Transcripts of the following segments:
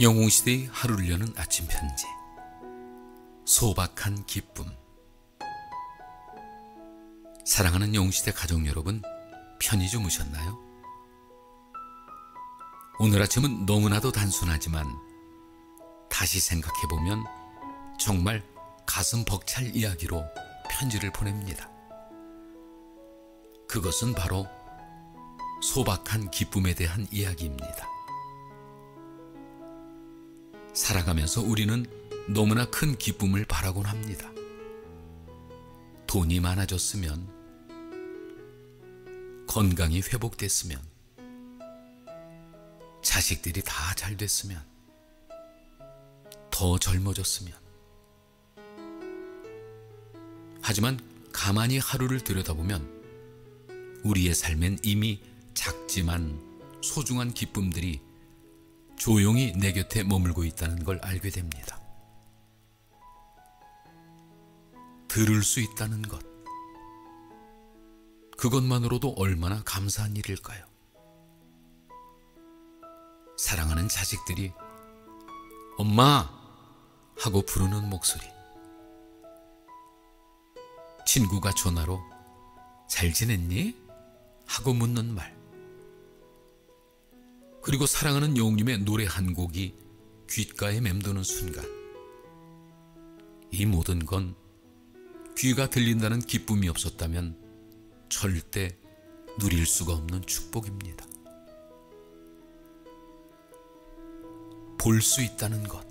영웅시대의 하루를 여는 아침 편지. 소박한 기쁨. 사랑하는 영웅시대 가족 여러분, 편히 주무셨나요? 오늘 아침은 너무나도 단순하지만 다시 생각해보면 정말 가슴 벅찰 이야기로 편지를 보냅니다. 그것은 바로 소박한 기쁨에 대한 이야기입니다. 살아가면서 우리는 너무나 큰 기쁨을 바라곤 합니다. 돈이 많아졌으면, 건강이 회복됐으면, 자식들이 다 잘 됐으면, 더 젊어졌으면. 하지만 가만히 하루를 들여다보면 우리의 삶엔 이미 작지만 소중한 기쁨들이 조용히 내 곁에 머물고 있다는 걸 알게 됩니다. 들을 수 있다는 것, 그것만으로도 얼마나 감사한 일일까요? 사랑하는 자식들이 엄마! 하고 부르는 목소리, 친구가 전화로 잘 지냈니? 하고 묻는 말, 그리고 사랑하는 영웅님의 노래 한 곡이 귓가에 맴도는 순간, 이 모든 건 귀가 들린다는 기쁨이 없었다면 절대 누릴 수가 없는 축복입니다. 볼 수 있다는 것,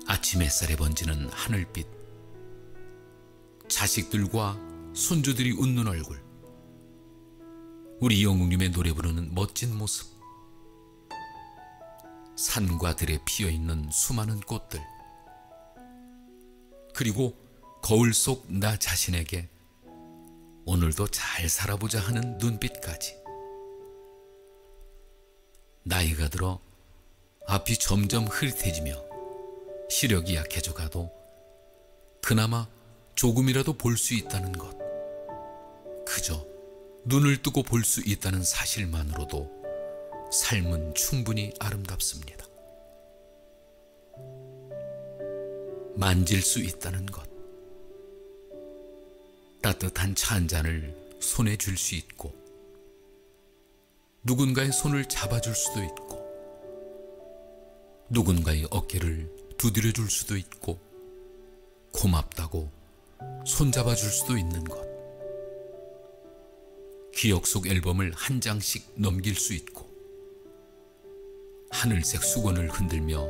아침 햇살에 번지는 하늘빛, 자식들과 손주들이 웃는 얼굴, 우리 영웅님의 노래 부르는 멋진 모습, 산과 들에 피어있는 수많은 꽃들, 그리고 거울 속 나 자신에게 오늘도 잘 살아보자 하는 눈빛까지. 나이가 들어 앞이 점점 흐릿해지며 시력이 약해져 가도 그나마 조금이라도 볼 수 있다는 것, 그저 눈을 뜨고 볼 수 있다는 사실만으로도 삶은 충분히 아름답습니다. 만질 수 있다는 것, 따뜻한 차 한 잔을 손에 줄 수 있고, 누군가의 손을 잡아줄 수도 있고, 누군가의 어깨를 두드려 줄 수도 있고, 고맙다고 손잡아줄 수도 있는 것, 기억 속 앨범을 한 장씩 넘길 수 있고, 하늘색 수건을 흔들며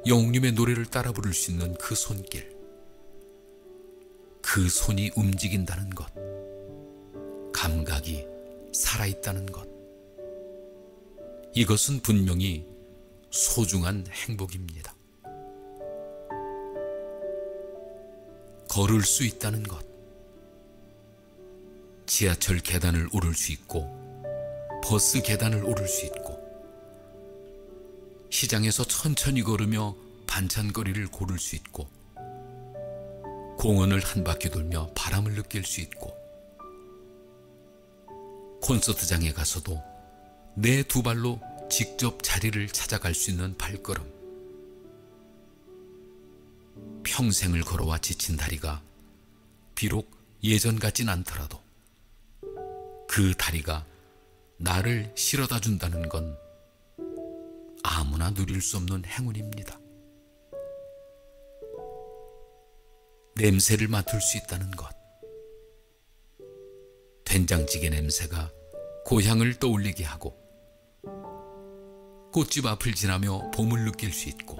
영웅님의 노래를 따라 부를 수 있는 그 손길, 그 손이 움직인다는 것, 감각이 살아있다는 것, 이것은 분명히 소중한 행복입니다. 걸을 수 있다는 것, 지하철 계단을 오를 수 있고, 버스 계단을 오를 수 있고, 시장에서 천천히 걸으며 반찬거리를 고를 수 있고, 공원을 한 바퀴 돌며 바람을 느낄 수 있고, 콘서트장에 가서도 내 두 발로 직접 자리를 찾아갈 수 있는 발걸음, 평생을 걸어와 지친 다리가 비록 예전 같진 않더라도 그 다리가 나를 실어다 준다는 건 아무나 누릴 수 없는 행운입니다. 냄새를 맡을 수 있다는 것, 된장찌개 냄새가 고향을 떠올리게 하고, 꽃집 앞을 지나며 봄을 느낄 수 있고,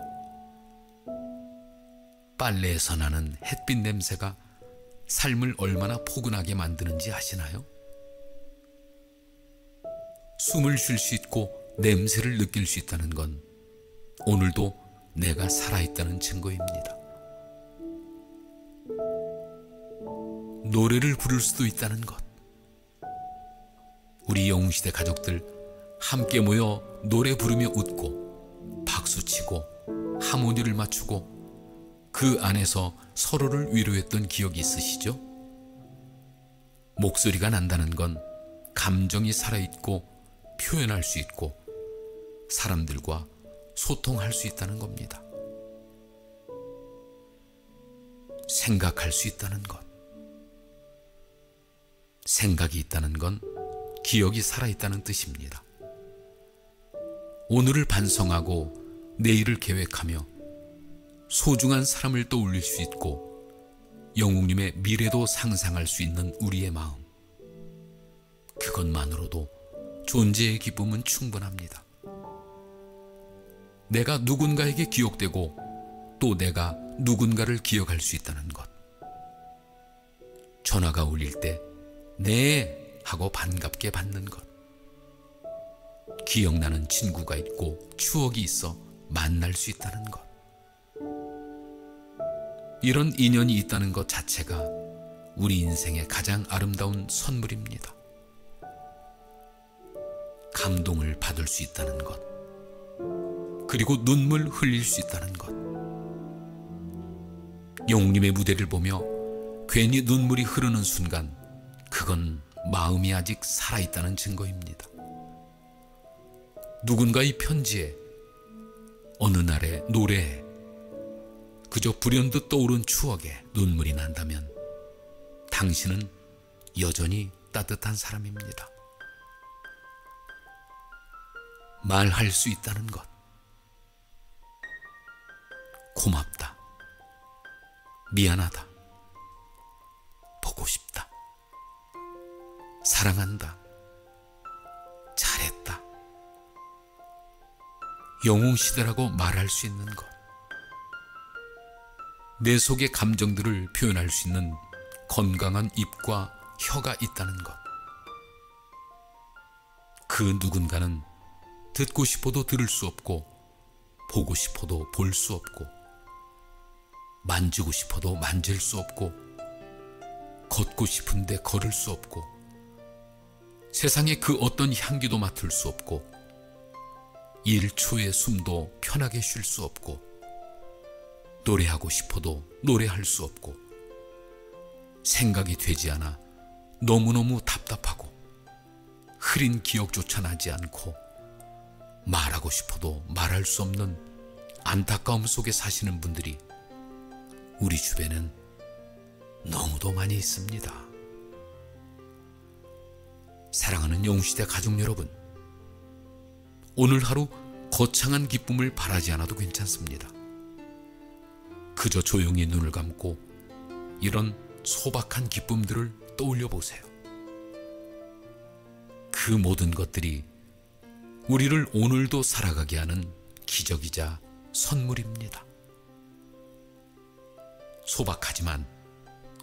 빨래에서 나는 햇빛 냄새가 삶을 얼마나 포근하게 만드는지 아시나요? 숨을 쉴 수 있고 냄새를 느낄 수 있다는 건 오늘도 내가 살아있다는 증거입니다. 노래를 부를 수도 있다는 것, 우리 영웅시대 가족들 함께 모여 노래 부르며 웃고 박수치고 하모니를 맞추고 그 안에서 서로를 위로했던 기억이 있으시죠? 목소리가 난다는 건 감정이 살아있고 표현할 수 있고 사람들과 소통할 수 있다는 겁니다. 생각할 수 있다는 것. 생각이 있다는 건 기억이 살아있다는 뜻입니다. 오늘을 반성하고 내일을 계획하며 소중한 사람을 떠올릴 수 있고 영웅님의 미래도 상상할 수 있는 우리의 마음. 그것만으로도 존재의 기쁨은 충분합니다. 내가 누군가에게 기억되고 또 내가 누군가를 기억할 수 있다는 것. 전화가 울릴 때 네 하고 반갑게 받는 것. 기억나는 친구가 있고 추억이 있어 만날 수 있다는 것. 이런 인연이 있다는 것 자체가 우리 인생의 가장 아름다운 선물입니다. 감동을 받을 수 있다는 것. 그리고 눈물 흘릴 수 있다는 것. 영웅님의 무대를 보며 괜히 눈물이 흐르는 순간 그건 마음이 아직 살아있다는 증거입니다. 누군가의 편지에, 어느 날의 노래에, 그저 불현듯 떠오른 추억에 눈물이 난다면 당신은 여전히 따뜻한 사람입니다. 말할 수 있다는 것. 고맙다. 미안하다. 보고 싶다. 사랑한다. 잘했다. 영웅시대라고 말할 수 있는 것. 내 속의 감정들을 표현할 수 있는 건강한 입과 혀가 있다는 것. 그 누군가는 듣고 싶어도 들을 수 없고 보고 싶어도 볼 수 없고 만지고 싶어도 만질 수 없고 걷고 싶은데 걸을 수 없고 세상의 그 어떤 향기도 맡을 수 없고 1초의 숨도 편하게 쉴 수 없고 노래하고 싶어도 노래할 수 없고 생각이 되지 않아 너무너무 답답하고 흐린 기억조차 나지 않고 말하고 싶어도 말할 수 없는 안타까움 속에 사시는 분들이 우리 주변엔 너무도 많이 있습니다. 사랑하는 영웅시대 가족 여러분, 오늘 하루 거창한 기쁨을 바라지 않아도 괜찮습니다. 그저 조용히 눈을 감고 이런 소박한 기쁨들을 떠올려 보세요. 그 모든 것들이 우리를 오늘도 살아가게 하는 기적이자 선물입니다. 소박하지만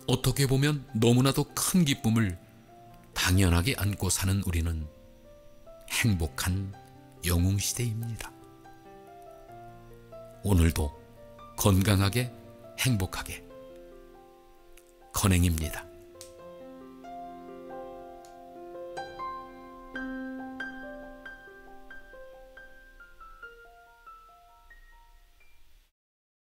어떻게 보면 너무나도 큰 기쁨을 당연하게 안고 사는 우리는 행복한 영웅시대입니다. 오늘도 건강하게 행복하게 건행입니다.